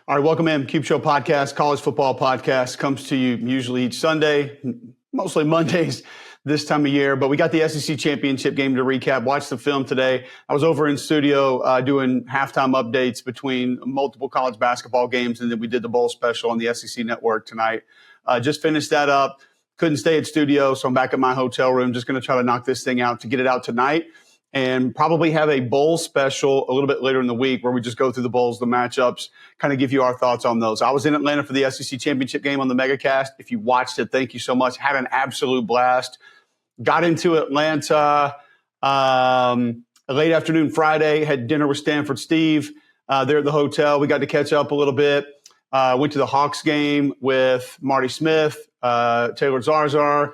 All right, welcome in. Cube Show podcast, college football podcast, comes to you usually each Sunday, mostly Mondays this time of year. But we got the SEC Championship game to recap. Watched the film today. I was over in studio doing halftime updates between multiple college basketball games, and then we did the bowl special on the SEC Network tonight. Just finished that up. Couldn't stay at studio, so I'm back at my hotel room. Just going to try to knock this thing out to get it out tonight. And probably have a bowl special a little bit later in the week where we just go through the bowls, the matchups, kind of give you our thoughts on those. I was in Atlanta for the SEC Championship game on the MegaCast. If you watched it, thank you so much. Had an absolute blast. Got into Atlanta late afternoon Friday, had dinner with Stanford Steve there at the hotel. We got to catch up a little bit. Went to the Hawks game with Marty Smith, Taylor Zarzar.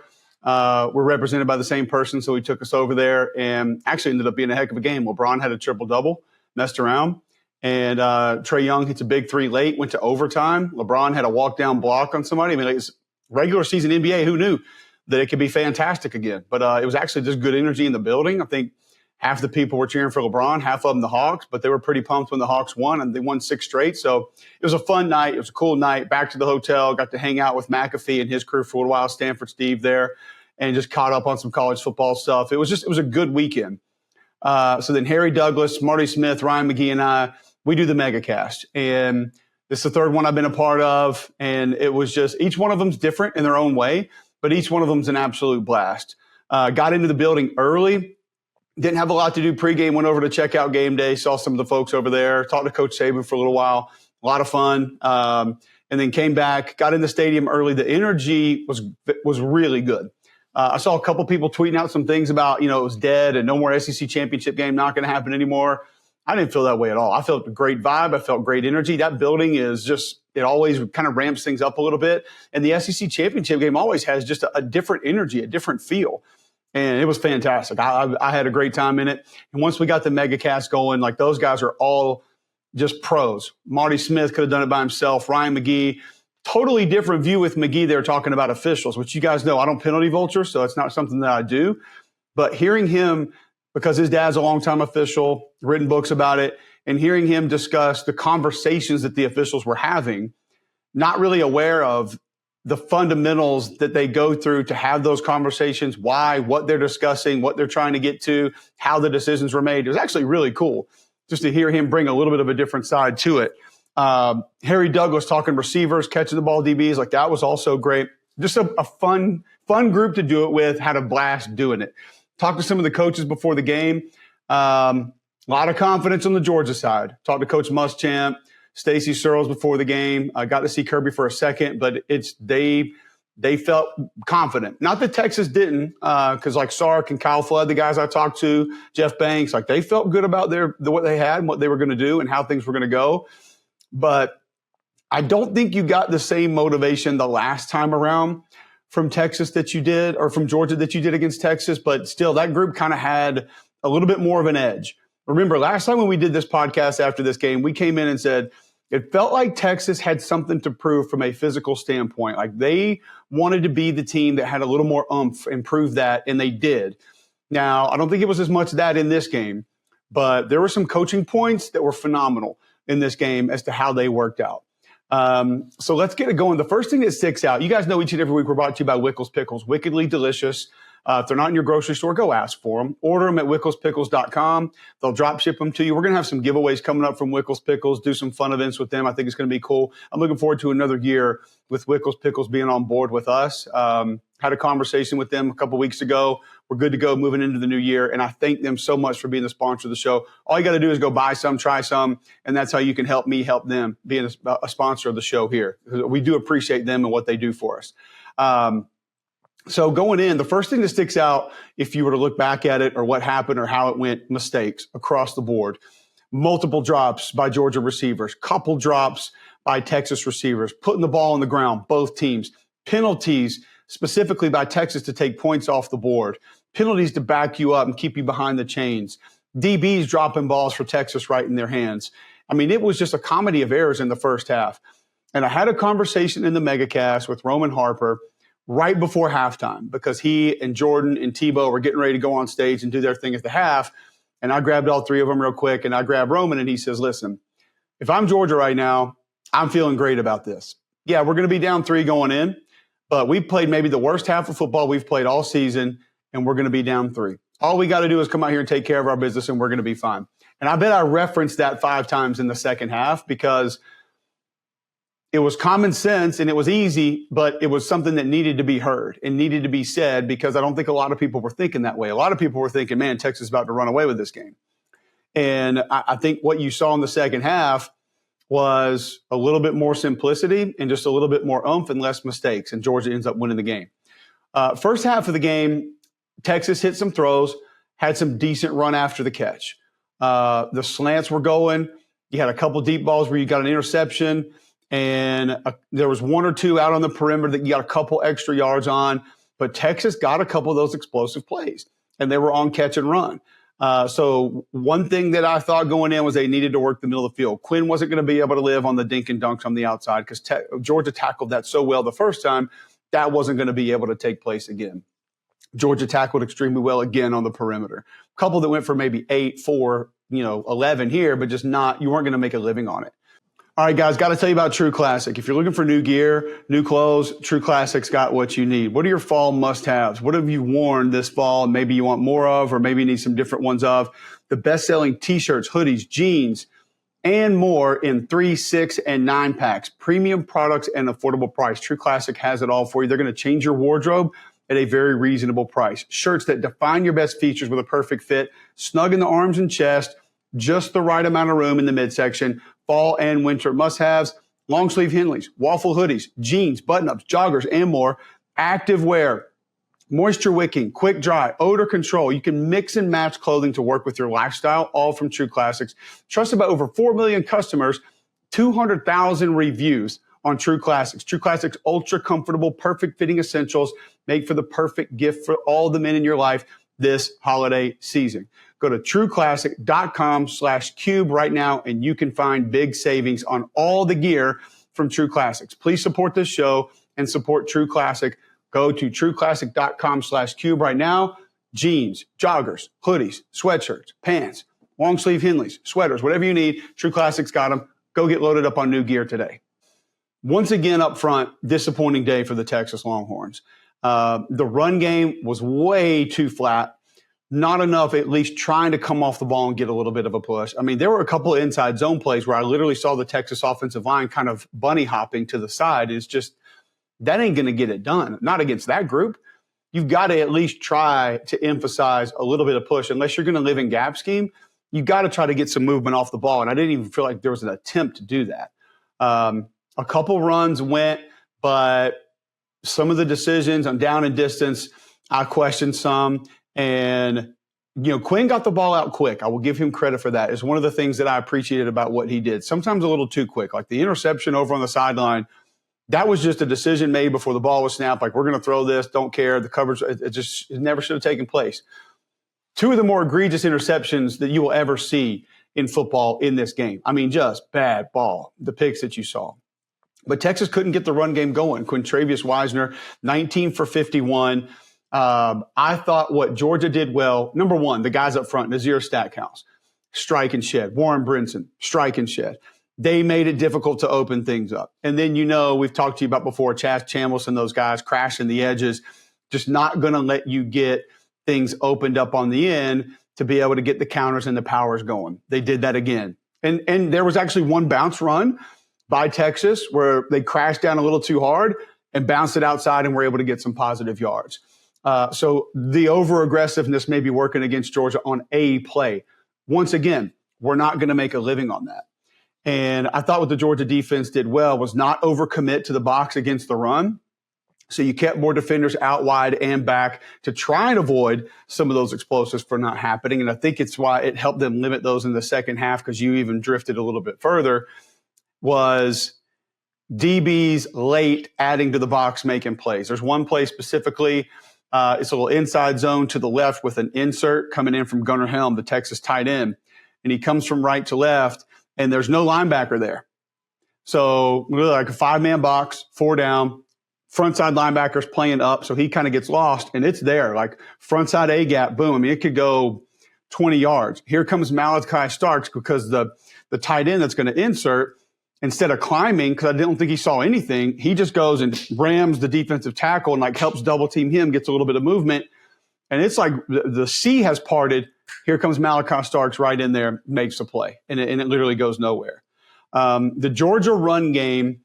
We're represented by the same person, so he took us over there and actually ended up being a heck of a game. LeBron had a triple-double, messed around, and Trae Young hits a big three late, went to overtime. LeBron had a walk-down block on somebody. I mean, it's regular season NBA. Who knew that it could be fantastic again? But it was actually just good energy in the building. I think half the people were cheering for LeBron, half of them the Hawks, but they were pretty pumped when the Hawks won, and they won 6 straight. So it was a fun night. It was a cool night. Back to the hotel, got to hang out with McAfee and his crew for a little while, Stanford Steve there, and just caught up on some college football stuff. It was a good weekend. So then Harry Douglas, Marty Smith, Ryan McGee, and I, we do the MegaCast. And this is the third one I've been a part of. And it was just, each one of them's different in their own way, but each one of them's an absolute blast. Got into the building early. Didn't have a lot to do pregame. Went over to check out game day. Saw some of the folks over there. Talked to Coach Saban for a little while. A lot of fun. And then came back, got in the stadium early. The energy was really good. I saw a couple people tweeting out some things about, it was dead and no more SEC championship game, not going to happen anymore. I didn't feel that way at all. I felt a great vibe. I felt great energy. That building is just, it always kind of ramps things up a little bit. And the SEC championship game always has just a different energy, a different feel. And it was fantastic. I had a great time in it. And once we got the MegaCast going, like those guys are all just pros. Marty Smith could have done it by himself. Ryan McGee. Totally different view with McGee there talking about officials, which you guys know I don't penalty vulture, so it's not something that I do. But hearing him, because his dad's a longtime official, written books about it, and hearing him discuss the conversations that the officials were having, not really aware of the fundamentals that they go through to have those conversations, why, what they're discussing, what they're trying to get to, how the decisions were made. It was actually really cool just to hear him bring a little bit of a different side to it. Harry Douglas talking receivers, catching the ball DBs, like that was also great. Just a fun group to do it with. Had a blast doing it. Talked to some of the coaches before the game. A lot of confidence on the Georgia side. Talked to Coach Muschamp, Stacey Searles before the game. I got to see Kirby for a second, but they felt confident. Not that Texas didn't, because like Sark and Kyle Flood, the guys I talked to, Jeff Banks, like they felt good about what they had and what they were going to do and how things were going to go. But I don't think you got the same motivation the last time around from Texas that you did, or from Georgia that you did against Texas. But still, that group kind of had a little bit more of an edge. Remember, last time when we did this podcast after this game, we came in and said it felt like Texas had something to prove from a physical standpoint. Like they wanted to be the team that had a little more oomph and prove that, and they did. Now, I don't think it was as much that in this game, but there were some coaching points that were phenomenal in this game as to how they worked out. So let's get it going. The first thing that sticks out, you guys know each and every week we're brought to you by Wickles Pickles, wickedly delicious. If they're not in your grocery store, go ask for them. Order them at WicklesPickles.com. They'll drop ship them to you. We're going to have some giveaways coming up from Wickles Pickles, do some fun events with them. I think it's going to be cool. I'm looking forward to another year with Wickles Pickles being on board with us. Had a conversation with them a couple weeks ago. We're good to go moving into the new year, and I thank them so much for being the sponsor of the show. All you got to do is go buy some, try some, and that's how you can help me help them being a sponsor of the show here. We do appreciate them and what they do for us. So going in, the first thing that sticks out, if you were to look back at it or what happened or how it went, mistakes across the board. Multiple drops by Georgia receivers, couple drops by Texas receivers, putting the ball on the ground, both teams. Penalties, specifically by Texas to take points off the board. Penalties to back you up and keep you behind the chains. DBs dropping balls for Texas right in their hands. I mean, it was just a comedy of errors in the first half. And I had a conversation in the MegaCast with Roman Harper right before halftime because he and Jordan and Tebow were getting ready to go on stage and do their thing at the half. And I grabbed all three of them real quick, and I grabbed Roman, and he says, listen, if I'm Georgia right now, I'm feeling great about this. Yeah, we're going to be down 3 going in, but we played maybe the worst half of football we've played all season, and we're going to be down 3. All we got to do is come out here and take care of our business, and we're going to be fine. And I bet I referenced that 5 times in the second half because it was common sense and it was easy, but it was something that needed to be heard and needed to be said because I don't think a lot of people were thinking that way. A lot of people were thinking, man, Texas is about to run away with this game. And I think what you saw in the second half was a little bit more simplicity and just a little bit more oomph and less mistakes. And Georgia ends up winning the game. First half of the game, Texas hit some throws, had some decent run after the catch. The slants were going. You had a couple deep balls where you got an interception, and there was 1 or 2 out on the perimeter that you got a couple extra yards on. But Texas got a couple of those explosive plays, and they were on catch and run. So one thing that I thought going in was they needed to work the middle of the field. Quinn wasn't going to be able to live on the dink and dunks on the outside because Georgia tackled that so well the first time. That wasn't going to be able to take place again. Georgia tackled extremely well again on the perimeter. A couple that went for maybe 8, 4, 11 here, but just not, you weren't going to make a living on it. All right, guys, got to tell you about True Classic. If you're looking for new gear, new clothes, True Classic's got what you need. What are your fall must-haves? What have you worn this fall and maybe you want more of or maybe you need some different ones of? The best-selling T-shirts, hoodies, jeans, and more in 3, 6, and 9 packs. Premium products and affordable price. True Classic has it all for you. They're going to change your wardrobe at a very reasonable price. Shirts that define your best features with a perfect fit, snug in the arms and chest, just the right amount of room in the midsection. Fall and winter must-haves, long sleeve Henleys, waffle hoodies, jeans, button-ups, joggers, and more. Active wear, moisture wicking, quick dry, odor control. You can mix and match clothing to work with your lifestyle, all from True Classics. Trusted by over 4 million customers, 200,000 reviews on True Classics. True Classics ultra comfortable, perfect fitting essentials make for the perfect gift for all the men in your life this holiday season. Go to trueclassic.com/cube right now, and you can find big savings on all the gear from True Classics. Please support this show and support True Classic. Go to trueclassic.com/cube right now. Jeans, joggers, hoodies, sweatshirts, pants, long sleeve Henleys, sweaters, whatever you need, True Classic's got them. Go get loaded up on new gear today. Once again, up front, disappointing day for the Texas Longhorns. The run game was way too flat. Not enough, at least trying to come off the ball and get a little bit of a push. I mean, there were a couple of inside zone plays where I literally saw the Texas offensive line kind of bunny hopping to the side. It's just, that ain't going to get it done. Not against that group. You've got to at least try to emphasize a little bit of push. Unless you're going to live in gap scheme, you got to try to get some movement off the ball. And I didn't even feel like there was an attempt to do that. A couple runs went, but some of the decisions on down and distance, I questioned some. And, Quinn got the ball out quick. I will give him credit for that. It's one of the things that I appreciated about what he did. Sometimes a little too quick, like the interception over on the sideline. That was just a decision made before the ball was snapped. Like, we're going to throw this, don't care. The coverage, it never should have taken place. 2 of the more egregious interceptions that you will ever see in football in this game. I mean, just bad ball, the picks that you saw. But Texas couldn't get the run game going. Quintravious Wisner, 19 for 51. I thought what Georgia did well, number one, the guys up front, Nazir Stackhouse, strike and shed. Warren Brinson, strike and shed. They made it difficult to open things up. And then, we've talked to you about before, Chaz Chambliss and those guys crashing the edges, just not going to let you get things opened up on the end to be able to get the counters and the powers going. They did that again. And there was actually one bounce run by Texas where they crashed down a little too hard and bounced it outside and were able to get some positive yards. So the over-aggressiveness may be working against Georgia on a play. Once again, we're not going to make a living on that. And I thought what the Georgia defense did well was not overcommit to the box against the run. So you kept more defenders out wide and back to try and avoid some of those explosives from not happening. And I think it's why it helped them limit those in the second half, because you even drifted a little bit further, was DBs late adding to the box, making plays. There's one play specifically. It's a little inside zone to the left with an insert coming in from Gunnar Helm, the Texas tight end. And he comes from right to left, and there's no linebacker there. So really like a 5-man box, 4 down, front side linebackers playing up. So he kind of gets lost, and it's there. Like front side A gap, boom. I mean, it could go 20 yards. Here comes Malachi Starks because the tight end that's going to insert instead of climbing, because I don't think he saw anything, he just goes and rams the defensive tackle and like helps double team him, gets a little bit of movement. And it's like the sea has parted. Here comes Malachi Starks right in there, makes the play, and it literally goes nowhere. The Georgia run game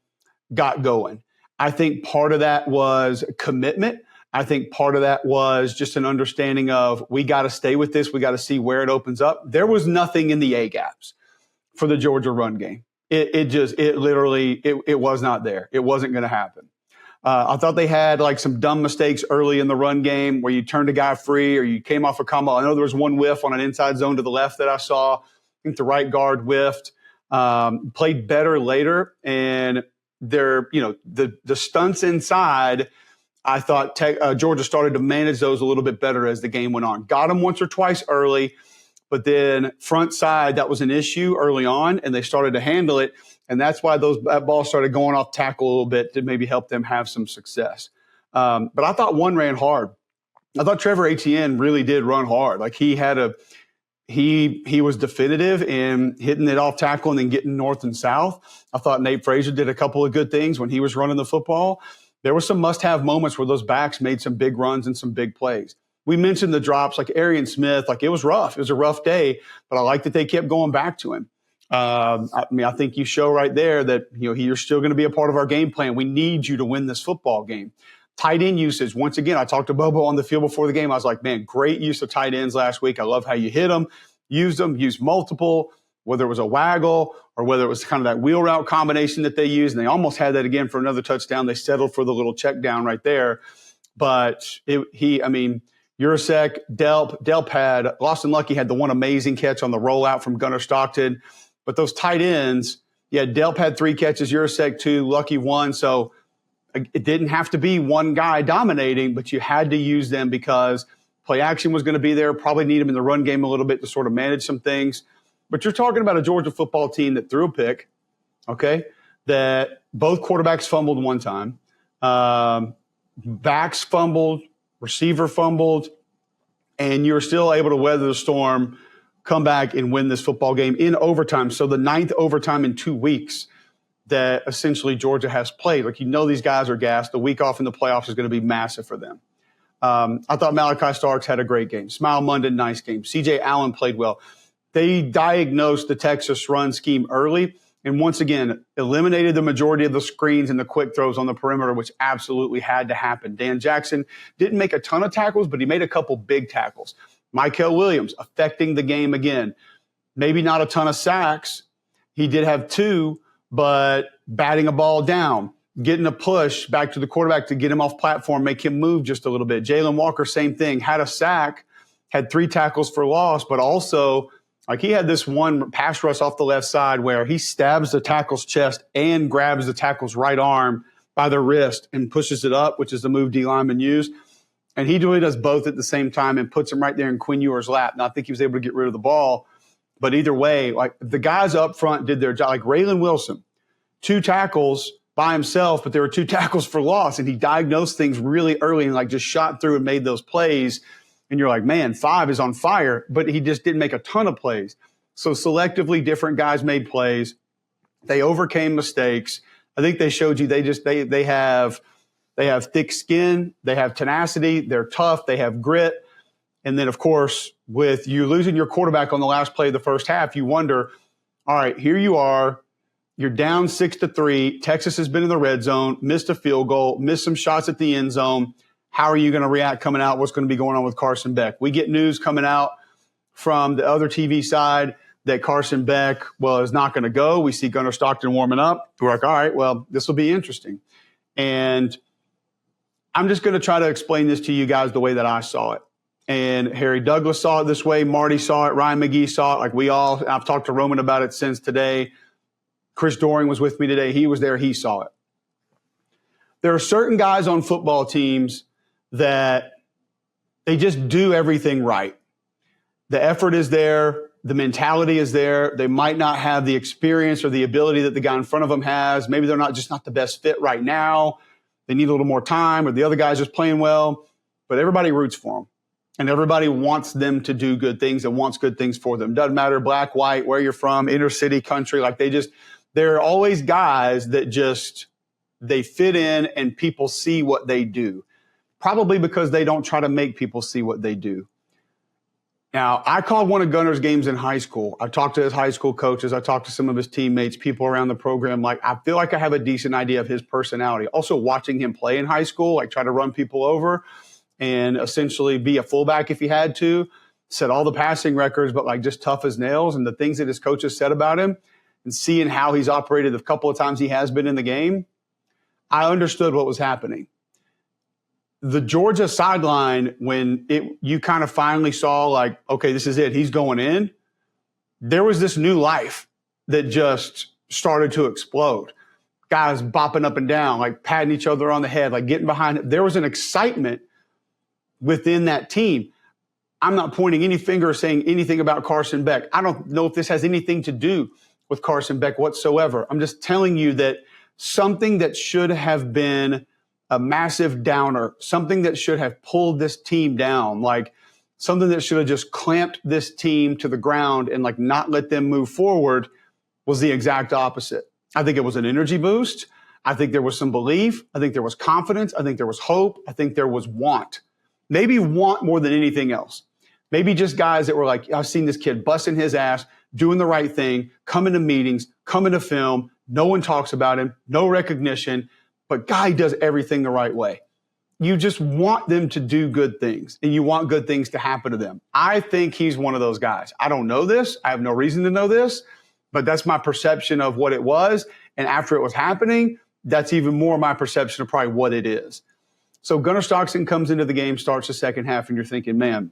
got going. I think part of that was commitment. I think part of that was just an understanding of we got to stay with this. We got to see where it opens up. There was nothing in the A gaps for the Georgia run game. It literally was not there. It wasn't going to happen. I thought they had like some dumb mistakes early in the run game where you turned a guy free or you came off a combo. I know there was one whiff on an inside zone to the left that I saw. I think the right guard whiffed. Played better later, and the stunts inside. I thought Georgia started to manage those a little bit better as the game went on. Got them once or twice early, but then front side, that was an issue early on, and they started to handle it. And that's why that ball started going off tackle a little bit to maybe help them have some success. But I thought one ran hard. I thought Trevor Etienne really did run hard. Like he was definitive in hitting it off tackle and then getting north and south. I thought Nate Frazier did a couple of good things when he was running the football. There were some must-have moments where those backs made some big runs and some big plays. We mentioned the drops like Arian Smith. Like it was rough. It was a rough day, but I like that they kept going back to him. I think you show right there that you're still going to be a part of our game plan. We need you to win this football game. Tight end usage. Once again, I talked to Bobo on the field before the game. I was like, man, great use of tight ends last week. I love how you hit them, used multiple, whether it was a waggle or whether it was kind of that wheel route combination that they used. And they almost had that again for another touchdown. They settled for the little check down right there. But Jurasek, Delp had, Lawson Lucky had the one amazing catch on the rollout from Gunnar Stockton. But those tight ends, Delp had 3 catches, Jurasek 2, Lucky 1. So it didn't have to be one guy dominating, but you had to use them because play action was going to be there. Probably need them in the run game a little bit to sort of manage some things. But you're talking about a Georgia football team that threw a pick, okay, that both quarterbacks fumbled one time. Backs fumbled, receiver fumbled, and you're still able to weather the storm, come back and win this football game in overtime. So the 9th overtime in 2 weeks that essentially Georgia has played. Like, these guys are gassed. The week off in the playoffs is going to be massive for them. I thought Malachi Starks had a great game. Smile Munden, nice game. C.J. Allen played well. They diagnosed the Texas run scheme early and once again eliminated the majority of the screens and the quick throws on the perimeter, which absolutely had to happen. Dan Jackson didn't make a ton of tackles, but he made a couple big tackles. Mykel Williams affecting the game again. Maybe not a ton of sacks. He did have 2, but batting a ball down, getting a push back to the quarterback to get him off platform, make him move just a little bit. Jalen Walker, same thing, had a sack, had 3 tackles for loss, but also he had this one pass rush off the left side where he stabs the tackle's chest and grabs the tackle's right arm by the wrist and pushes it up, which is the move D linemen use. And he really does both at the same time and puts him right there in Quinn Ewer's lap. Now, I think he was able to get rid of the ball. But either way, the guys up front did their job. Like Raylan Wilson, 2 tackles by himself, but there were 2 tackles for loss. And he diagnosed things really early and just shot through and made those plays. And you're like, man, 5 is on fire, but he just didn't make a ton of plays. So selectively, different guys made plays. They overcame mistakes. I think they showed you they have thick skin, they have tenacity, they're tough, they have grit. And then, of course, with you losing your quarterback on the last play of the first half, you wonder, all right, here you are. You're down 6-3. Texas has been in the red zone, missed a field goal, missed some shots at the end zone. How are you going to react coming out? What's going to be going on with Carson Beck? We get news coming out from the other TV side that Carson Beck is not going to go. We see Gunnar Stockton warming up. We're like, all right, well, this will be interesting. And I'm just going to try to explain this to you guys the way that I saw it. And Harry Douglas saw it this way. Marty saw it. Ryan McGee saw it. I've talked to Roman about it since today. Chris Doring was with me today. He was there. He saw it. There are certain guys on football teams that they just do everything right. The effort is there. The mentality is there. They might not have the experience or the ability that the guy in front of them has. Maybe they're not the best fit right now. They need a little more time, or the other guy's just playing well. But everybody roots for them. And everybody wants them to do good things and wants good things for them. Doesn't matter black, white, where you're from, inner city, country. There are always guys that just, they fit in and people see what they do. Probably because they don't try to make people see what they do. Now, I called one of Gunner's games in high school. I talked to his high school coaches. I talked to some of his teammates, people around the program. Like, I feel like I have a decent idea of his personality. Also, watching him play in high school, like try to run people over and essentially be a fullback if he had to, set all the passing records, but like just tough as nails, and the things that his coaches said about him and seeing how he's operated the couple of times he has been in the game, I understood what was happening. The Georgia sideline, when you kind of finally saw like, okay, this is it, he's going in, there was this new life that just started to explode. Guys bopping up and down, like patting each other on the head, like getting behind it. There was an excitement within that team. I'm not pointing any finger or saying anything about Carson Beck. I don't know if this has anything to do with Carson Beck whatsoever. I'm just telling you that something that should have been a massive downer, something that should have pulled this team down, like something that should have just clamped this team to the ground and like not let them move forward, was the exact opposite. I think it was an energy boost. I think there was some belief. I think there was confidence. I think there was hope. I think there was want. Maybe want more than anything else. Maybe just guys that were like, I've seen this kid busting his ass, doing the right thing, coming to meetings, coming to film. No one talks about him, no recognition. But guy does everything the right way. You just want them to do good things, and you want good things to happen to them. I think he's one of those guys. I don't know this. I have no reason to know this, but that's my perception of what it was. And after it was happening, that's even more my perception of probably what it is. So Gunnar Stockton comes into the game, starts the second half, and you're thinking, man,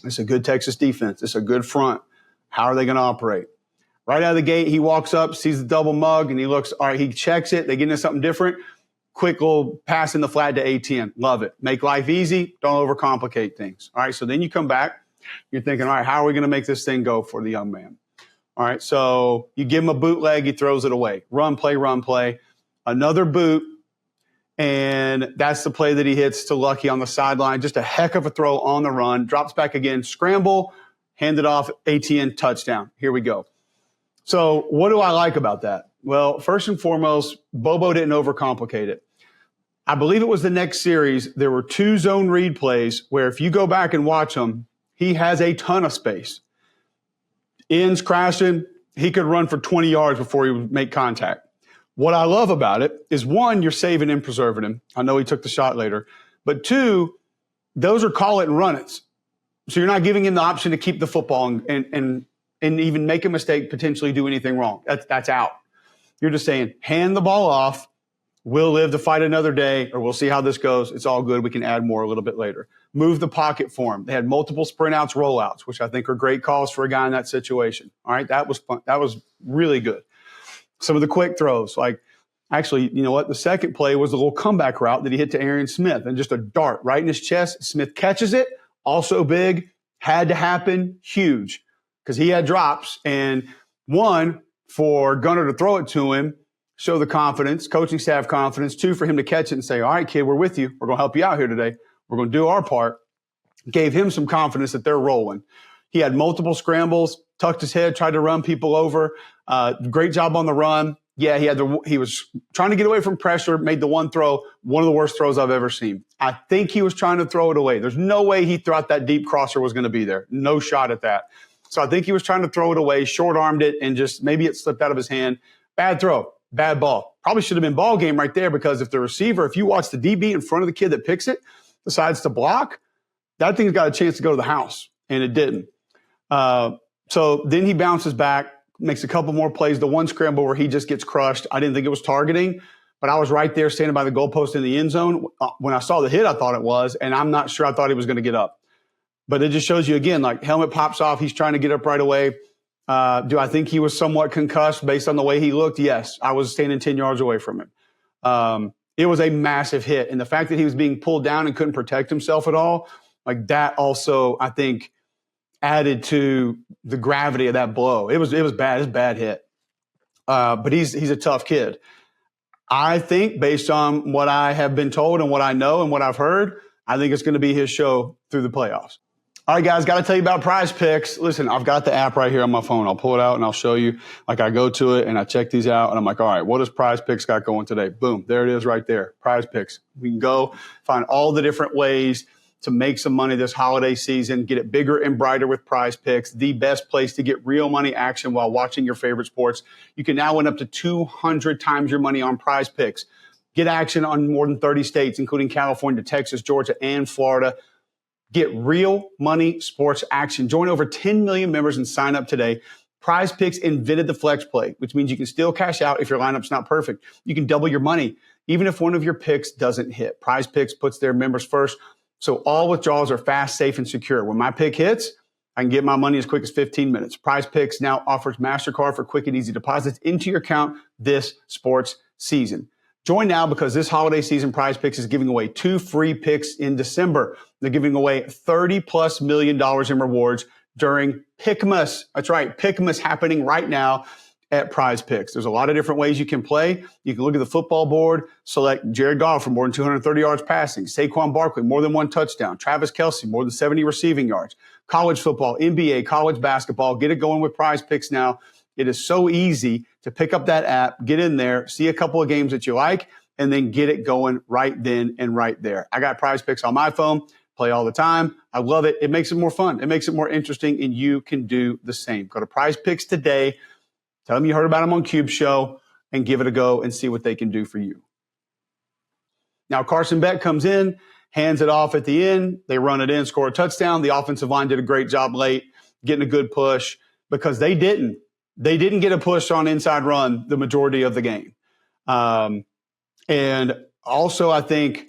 it's a good Texas defense. It's a good front. How are they going to operate? Right out of the gate, he walks up, sees the double mug, and he looks, all right, he checks it. They get into something different. Quick little pass in the flat to ATN. Love it. Make life easy. Don't overcomplicate things. All right, so then you come back. You're thinking, all right, how are we going to make this thing go for the young man? All right, so you give him a bootleg. He throws it away. Run, play, run, play. Another boot, and that's the play that he hits to Lucky on the sideline. Just a heck of a throw on the run. Drops back again. Scramble. Hand it off. ATN touchdown. Here we go. So what do I like about that? Well, first and foremost, Bobo didn't overcomplicate it. I believe it was the next series. There were 2 zone read plays where if you go back and watch them, he has a ton of space. Ends crashing. He could run for 20 yards before he would make contact. What I love about it is, 1, you're saving and preserving him. I know he took the shot later. But 2, those are call it and run it. So you're not giving him the option to keep the football and even make a mistake, potentially do anything wrong. That's out. You're just saying, hand the ball off. We'll live to fight another day, or we'll see how this goes. It's all good. We can add more a little bit later. Move the pocket for him. They had multiple sprint outs, rollouts, which I think are great calls for a guy in that situation. All right, that was fun. That was really good. Some of the quick throws, like actually, you know what? The second play was a little comeback route that he hit to Aaron Smith, and just a dart right in his chest. Smith catches it, also big, had to happen, huge, because he had drops, and 1, for Gunnar to throw it to him, show the confidence, coaching staff confidence. 2, for him to catch it and say, all right, kid, we're with you. We're going to help you out here today. We're going to do our part. Gave him some confidence that they're rolling. He had multiple scrambles, tucked his head, tried to run people over. Great job on the run. Yeah, he was trying to get away from pressure, made the one throw, one of the worst throws I've ever seen. I think he was trying to throw it away. There's no way he thought that deep crosser was going to be there. No shot at that. So I think he was trying to throw it away, short-armed it, and just maybe it slipped out of his hand. Bad throw, bad ball. Probably should have been ball game right there, because if the receiver, if you watch the DB in front of the kid that picks it, decides to block, that thing's got a chance to go to the house, and it didn't. So then he bounces back, makes a couple more plays. The one scramble where he just gets crushed, I didn't think it was targeting, but I was right there standing by the goalpost in the end zone. When I saw the hit, I thought it was, and I'm not sure I thought he was going to get up. But it just shows you, again, like helmet pops off. He's trying to get up right away. Do I think he was somewhat concussed based on the way he looked? Yes. I was standing 10 yards away from him. It was a massive hit. And the fact that he was being pulled down and couldn't protect himself at all, like that also, I think, added to the gravity of that blow. It was bad. It was a bad hit. But he's a tough kid. I think based on what I have been told and what I know and what I've heard, I think it's going to be his show through the playoffs. All right, guys, got to tell you about Prize Picks. Listen, I've got the app right here on my phone. I'll pull it out and I'll show you. Like, I go to it and I check these out and I'm like, all right, what does Prize Picks got going today? Boom, there it is right there. Prize Picks. We can go find all the different ways to make some money this holiday season, get it bigger and brighter with Prize Picks, the best place to get real money action while watching your favorite sports. You can now win up to 200 times your money on Prize Picks. Get action on more than 30 states, including California, Texas, Georgia, and Florida. Get real money sports action. Join over 10 million members and sign up today. Prize Picks invented the flex play, which means you can still cash out if your lineup's not perfect. You can double your money, even if one of your picks doesn't hit. Prize Picks puts their members first, so all withdrawals are fast, safe, and secure. When my pick hits, I can get my money as quick as 15 minutes. Prize Picks now offers MasterCard for quick and easy deposits into your account this sports season. Join now because this holiday season, Prize Picks is giving away 2 free picks in December. They're giving away $30+ million in rewards during Pickmas. That's right, Pickmas happening right now at Prize Picks. There's a lot of different ways you can play. You can look at the football board, select Jared Goff for more than 230 yards passing, Saquon Barkley, more than 1 touchdown, Travis Kelce, more than 70 receiving yards, college football, NBA, college basketball. Get it going with Prize Picks now. It is so easy to pick up that app, get in there, see a couple of games that you like, and then get it going right then and right there. I got Prize Picks on my phone, play all the time. I love it. It makes it more fun. It makes it more interesting, and you can do the same. Go to Prize Picks today. Tell them you heard about them on Cube Show, and give it a go and see what they can do for you. Now, Carson Beck comes in, hands it off at the end. They run it in, score a touchdown. The offensive line did a great job late, getting a good push because they didn't. They didn't get a push on inside run the majority of the game. And also, I think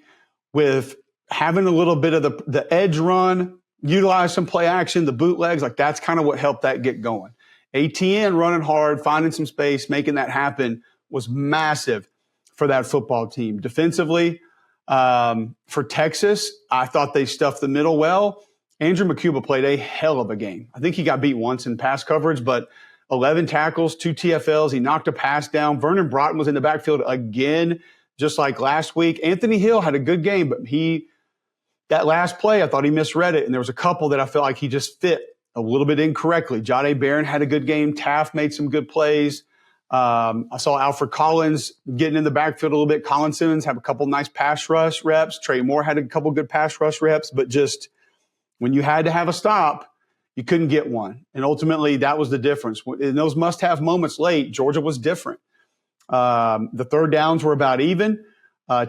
with having a little bit of the edge run, utilize some play action, the bootlegs, like that's kind of what helped that get going. ATN running hard, finding some space, making that happen was massive for that football team. Defensively, for Texas, I thought they stuffed the middle well. Andrew McCuba played a hell of a game. I think he got beat once in pass coverage, but 11 tackles, 2 TFLs. He knocked a pass down. Vernon Broughton was in the backfield again, just like last week. Anthony Hill had a good game, but that last play, I thought he misread it. And there was a couple that I felt like he just fit a little bit incorrectly. Jahdae Barron had a good game. Taft made some good plays. I saw Alfred Collins getting in the backfield a little bit. Colin Simmons have a couple nice pass rush reps. Trey Moore had a couple good pass rush reps, but just when you had to have a stop, you couldn't get one. And ultimately, that was the difference. In those must-have moments late, Georgia was different. The third downs were about even.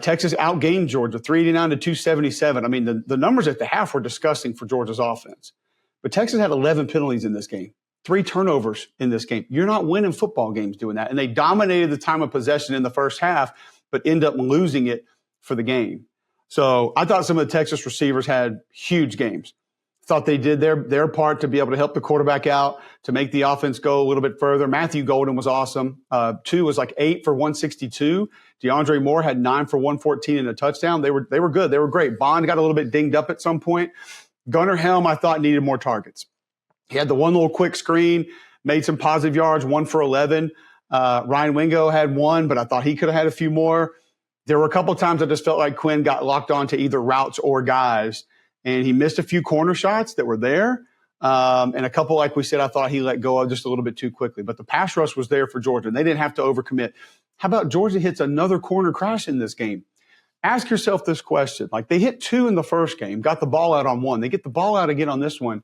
Texas outgained Georgia, 389 to 277. I mean, the numbers at the half were disgusting for Georgia's offense. But Texas had 11 penalties in this game, 3 turnovers in this game. You're not winning football games doing that. And they dominated the time of possession in the first half, but end up losing it for the game. So I thought some of the Texas receivers had huge games. Thought they did their part to be able to help the quarterback out, to make the offense go a little bit further. Matthew Golden was awesome. 2 was like 8 for 162. DeAndre Moore had 9 for 114 and a touchdown. They were good. They were great. Bond got a little bit dinged up at some point. Gunnar Helm, I thought, needed more targets. He had the one little quick screen, made some positive yards, 1 for 11. Ryan Wingo had 1, but I thought he could have had a few more. There were a couple of times I just felt like Quinn got locked on to either routes or guys. And he missed a few corner shots that were there. And a couple, like we said, I thought he let go of just a little bit too quickly. But the pass rush was there for Georgia, and they didn't have to overcommit. How about Georgia hits another corner crash in this game? Ask yourself this question. Like, they hit 2 in the first game, got the ball out on 1. They get the ball out again on this one.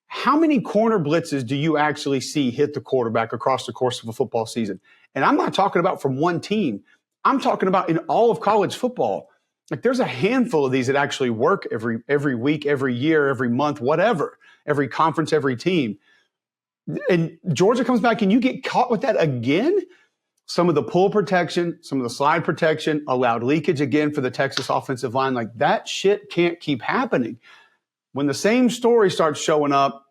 How many corner blitzes do you actually see hit the quarterback across the course of a football season? And I'm not talking about from one team. I'm talking about in all of college football. Like, there's a handful of these that actually work every week, every year, every month, whatever, every conference, every team. And Georgia comes back and you get caught with that again. Some of the pull protection, some of the slide protection allowed leakage again for the Texas offensive line. Like, that shit can't keep happening. When the same story starts showing up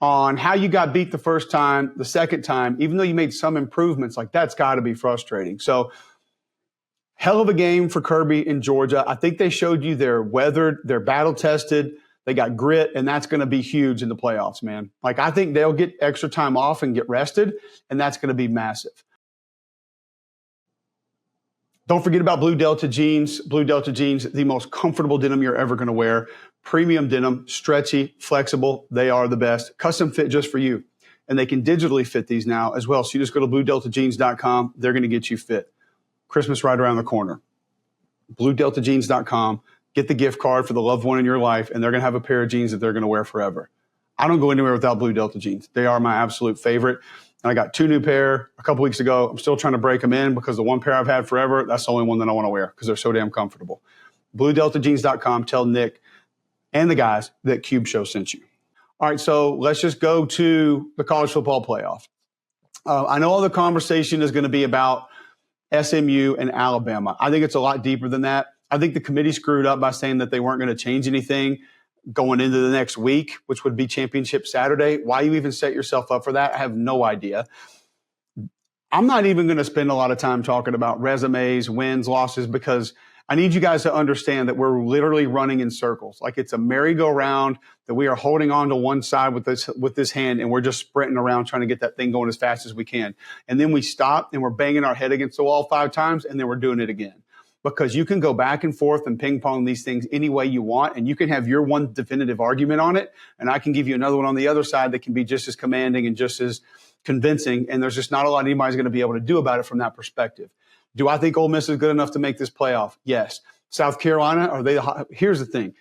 on how you got beat the first time, the second time, even though you made some improvements, like, that's got to be frustrating. So, hell of a game for Kirby in Georgia. I think they showed you they're weathered, they're battle-tested, they got grit, and that's going to be huge in the playoffs, man. Like, I think they'll get extra time off and get rested, and that's going to be massive. Don't forget about Blue Delta jeans. Blue Delta jeans, the most comfortable denim you're ever going to wear. Premium denim, stretchy, flexible. They are the best. Custom fit just for you. And they can digitally fit these now as well. So you just go to bluedeltajeans.com. They're going to get you fit. Christmas right around the corner. bluedeltajeans.com. Get the gift card for the loved one in your life, and they're going to have a pair of jeans that they're going to wear forever. I don't go anywhere without Blue Delta jeans. They are my absolute favorite. And I got 2 new pair a couple weeks ago. I'm still trying to break them in because the one pair I've had forever, that's the only one that I want to wear because they're so damn comfortable. BlueDeltaJeans.com. Tell Nick and the guys that Cube Show sent you. All right, so let's just go to the college football playoff. I know all the conversation is going to be about SMU and Alabama. I think it's a lot deeper than that. I think the committee screwed up by saying that they weren't going to change anything going into the next week, which would be Championship Saturday. Why you even set yourself up for that, I have no idea. I'm not even going to spend a lot of time talking about resumes, wins, losses, because I need you guys to understand that we're literally running in circles. Like it's a merry-go-round that we are holding on to one side with this hand, and we're just sprinting around trying to get that thing going as fast as we can. And then we stop, and we're banging our head against the wall 5 times, and then we're doing it again. Because you can go back and forth and ping pong these things any way you want, and you can have your one definitive argument on it, and I can give you another one on the other side that can be just as commanding and just as convincing, and there's just not a lot anybody's going to be able to do about it from that perspective. Do I think Ole Miss is good enough to make this playoff? Yes. South Carolina, are they? Here's the thing.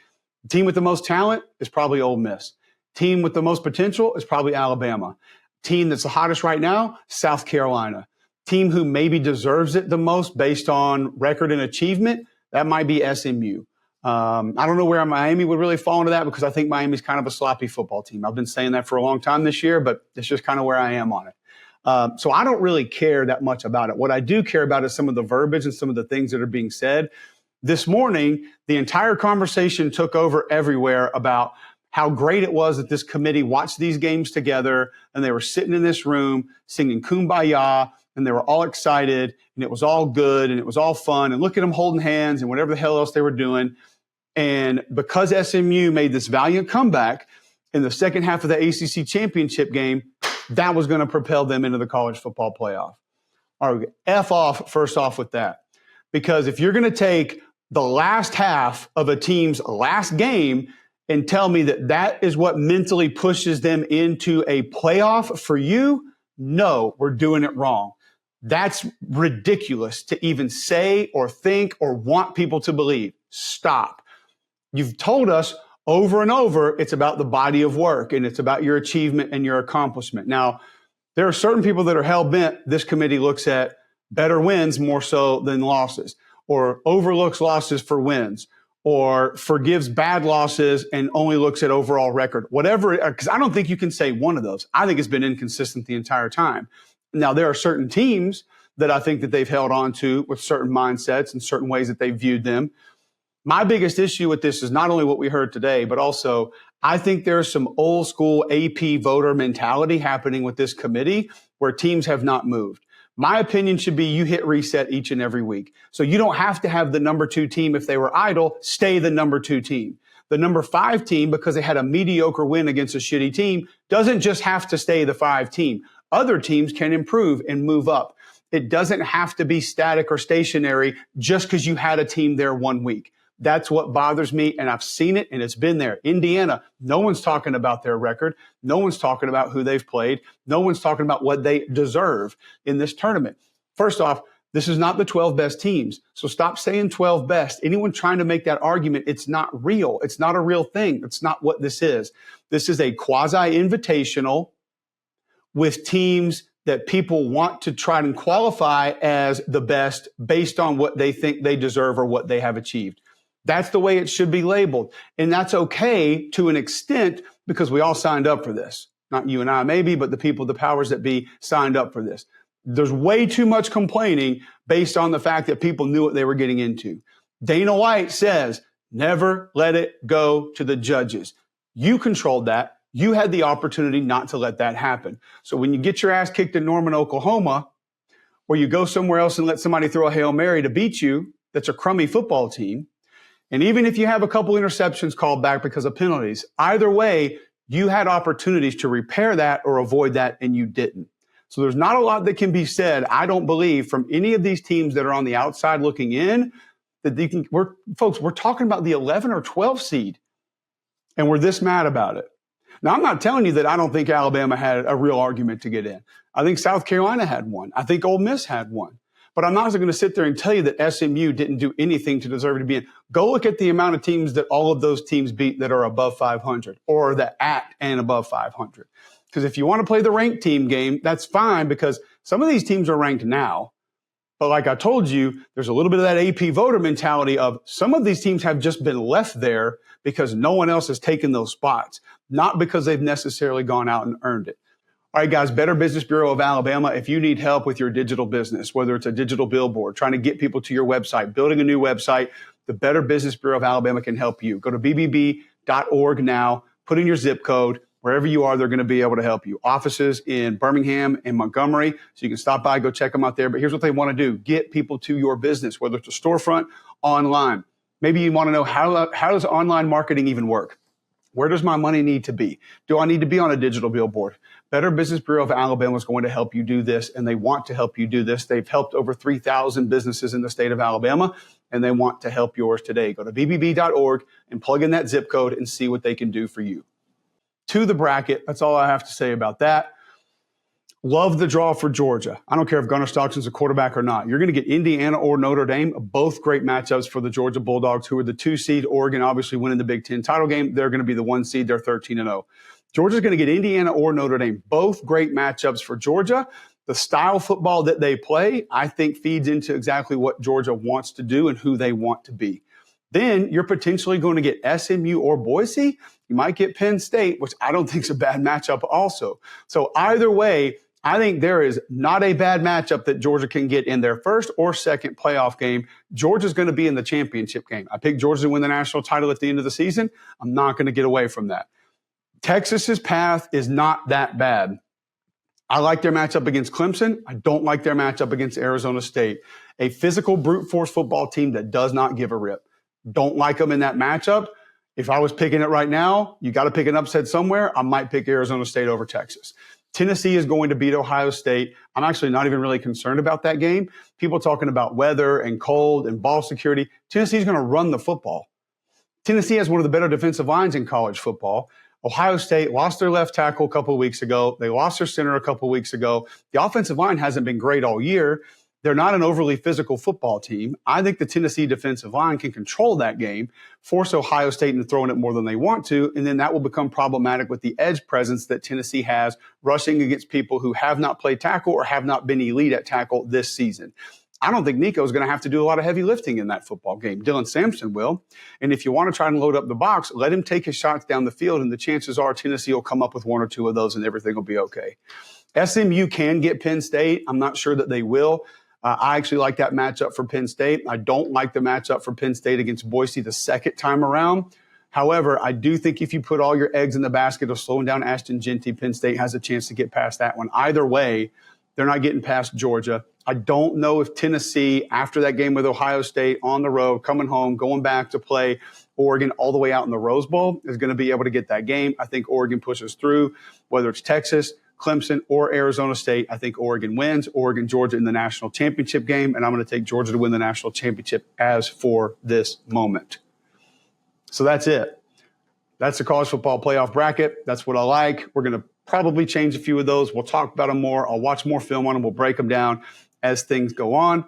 Team with the most talent is probably Ole Miss. Team with the most potential is probably Alabama. Team that's the hottest right now, South Carolina. Team who maybe deserves it the most based on record and achievement, that might be SMU. I don't know where Miami would really fall into that because I think Miami's kind of a sloppy football team. I've been saying that for a long time this year, but it's just kind of where I am on it. So I don't really care that much about it. What I do care about is some of the verbiage and some of the things that are being said. This morning, the entire conversation took over everywhere about how great it was that this committee watched these games together and they were sitting in this room singing Kumbaya and they were all excited and it was all good and it was all fun and look at them holding hands and whatever the hell else they were doing. And because SMU made this valiant comeback in the second half of the ACC championship game, that was going to propel them into the college football playoff. All right, F off first off with that. Because if you're going to take the last half of a team's last game and tell me that that is what mentally pushes them into a playoff for you, no, we're doing it wrong. That's ridiculous to even say or think or want people to believe. Stop. You've told us over and over it's about the body of work and it's about your achievement and your accomplishment. Now, there are certain people that are hell-bent. This committee looks at better wins more so than losses, or overlooks losses for wins, or forgives bad losses and only looks at overall record. Whatever, because I don't think you can say one of those. I think it's been inconsistent the entire time. Now, there are certain teams that I think that they've held on to with certain mindsets and certain ways that they viewed them. My biggest issue with this is not only what we heard today, but also I think there's some old school AP voter mentality happening with this committee where teams have not moved. My opinion should be you hit reset each and every week. So you don't have to have the number 2 team if they were idle, stay the number 2 team. The number 5 team, because they had a mediocre win against a shitty team, doesn't just have to stay the 5 team. Other teams can improve and move up. It doesn't have to be static or stationary just because you had a team there 1 week. That's what bothers me, and I've seen it, and it's been there. Indiana, no one's talking about their record. No one's talking about who they've played. No one's talking about what they deserve in this tournament. First off, this is not the 12 best teams, so stop saying 12 best. Anyone trying to make that argument, it's not real. It's not a real thing. It's not what this is. This is a quasi-invitational with teams that people want to try and qualify as the best based on what they think they deserve or what they have achieved. That's the way it should be labeled. And that's okay to an extent because we all signed up for this. Not you and I maybe, but the people, the powers that be signed up for this. There's way too much complaining based on the fact that people knew what they were getting into. Dana White says, never let it go to the judges. You controlled that. You had the opportunity not to let that happen. So when you get your ass kicked in Norman, Oklahoma, or you go somewhere else and let somebody throw a Hail Mary to beat you, that's a crummy football team. And even if you have a couple interceptions called back because of penalties, either way, you had opportunities to repair that or avoid that, and you didn't. So there's not a lot that can be said, I don't believe, from any of these teams that are on the outside looking in, that we're talking about the 11 or 12 seed, and we're this mad about it. Now, I'm not telling you that I don't think Alabama had a real argument to get in. I think South Carolina had one. I think Ole Miss had one. But I'm not going to sit there and tell you that SMU didn't do anything to deserve to be in. Go look at the amount of teams that all of those teams beat that are above 500 or that at and above 500. Because if you want to play the ranked team game, that's fine, because some of these teams are ranked now. But like I told you, there's a little bit of that AP voter mentality of some of these teams have just been left there because no one else has taken those spots, not because they've necessarily gone out and earned it. All right, guys, Better Business Bureau of Alabama, if you need help with your digital business, whether it's a digital billboard, trying to get people to your website, building a new website, the Better Business Bureau of Alabama can help you. Go to bbb.org now, put in your zip code. Wherever you are, they're going to be able to help you. Offices in Birmingham and Montgomery, so you can stop by, go check them out there. But here's what they want to do. Get people to your business, whether it's a storefront, online. Maybe you want to know how does online marketing even work? Where does my money need to be? Do I need to be on a digital billboard? Better Business Bureau of Alabama is going to help you do this, and they want to help you do this. They've helped over 3,000 businesses in the state of Alabama, and they want to help yours today. Go to bbb.org and plug in that zip code and see what they can do for you. To the bracket, that's all I have to say about that. Love the draw for Georgia. I don't care if Gunnar Stockton's a quarterback or not. You're going to get Indiana or Notre Dame, both great matchups for the Georgia Bulldogs, who are the 2 seed. Oregon obviously winning the Big Ten title game. They're going to be the 1 seed. They're 13-0. Georgia's going to get Indiana or Notre Dame, both great matchups for Georgia. The style football that they play, I think, feeds into exactly what Georgia wants to do and who they want to be. Then you're potentially going to get SMU or Boise. You might get Penn State, which I don't think is a bad matchup also. So either way, I think there is not a bad matchup that Georgia can get in their first or second playoff game. Georgia's going to be in the championship game. I picked Georgia to win the national title at the end of the season. I'm not going to get away from that. Texas's path is not that bad. I like their matchup against Clemson. I don't like their matchup against Arizona State. A physical brute force football team that does not give a rip. Don't like them in that matchup. If I was picking it right now, you got to pick an upset somewhere. I might pick Arizona State over Texas. Tennessee is going to beat Ohio State. I'm actually not even really concerned about that game. People talking about weather and cold and ball security. Tennessee's going to run the football. Tennessee has one of the better defensive lines in college football. Ohio State lost their left tackle a couple of weeks ago. They lost their center a couple of weeks ago. The offensive line hasn't been great all year. They're not an overly physical football team. I think the Tennessee defensive line can control that game, force Ohio State into throwing it more than they want to, and then that will become problematic with the edge presence that Tennessee has rushing against people who have not played tackle or have not been elite at tackle this season. I don't think Nico is going to have to do a lot of heavy lifting in that football game. Dylan Sampson will. And if you want to try and load up the box, let him take his shots down the field, and the chances are Tennessee will come up with 1 or 2 of those and everything will be okay. SMU can get Penn State. I'm not sure that they will. I actually like that matchup for Penn State. I don't like the matchup for Penn State against Boise the second time around. However, I do think if you put all your eggs in the basket of slowing down Ashton Genty, Penn State has a chance to get past that one. Either way, they're not getting past Georgia. I don't know if Tennessee, after that game with Ohio State on the road, coming home, going back to play Oregon all the way out in the Rose Bowl, is going to be able to get that game. I think Oregon pushes through, whether it's Texas, Clemson, or Arizona State. I think Oregon wins. Oregon, Georgia in the national championship game, and I'm going to take Georgia to win the national championship as for this moment. So that's it. That's the college football playoff bracket. That's what I like. We're going to probably change a few of those. We'll talk about them more. I'll watch more film on them. We'll break them down as things go on.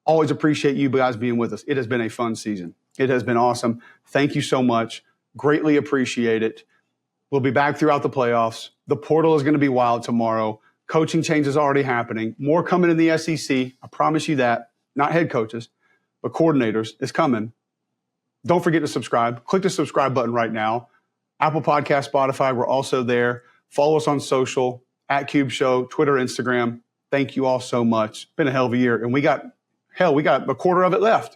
Always appreciate you guys being with us. It has been a fun season. It has been awesome. Thank you so much. Greatly appreciate it. We'll be back throughout the playoffs. The portal is going to be wild tomorrow. Coaching change is already happening. More coming in the SEC. I promise you that. Not head coaches, but coordinators is coming. Don't forget to subscribe. Click the subscribe button right now. Apple Podcast, Spotify, we're also there. Follow us on social, @Cube Show, Twitter, Instagram. Thank you all so much. It's been a hell of a year, and we got a quarter of it left.